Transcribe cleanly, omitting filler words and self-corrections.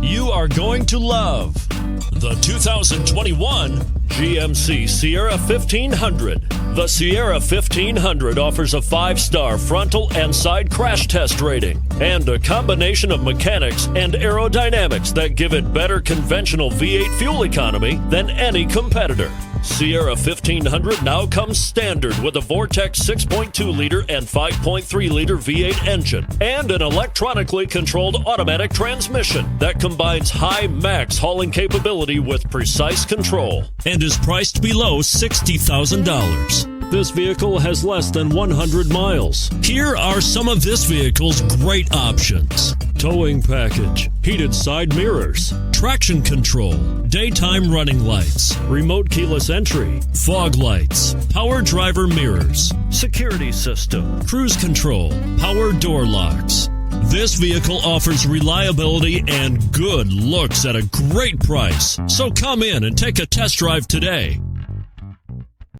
you are going to love the 2021 GMC Sierra 1500. The Sierra 1500 offers a 5-star frontal and side crash test rating and a combination of mechanics and aerodynamics that give it better conventional V8 fuel economy than any competitor. Sierra 1500 now comes standard with a Vortex 6.2-liter and 5.3-liter V8 engine and an electronically controlled automatic transmission that combines high max hauling capability with precise control and is priced below $60,000. This vehicle has less than 100 miles. Here are some of this vehicle's great options: towing package, heated side mirrors, traction control, daytime running lights, remote keyless entry, fog lights, power driver mirrors, security system, cruise control, power door locks. This vehicle offers reliability and good looks at a great price. So come in and take a test drive today.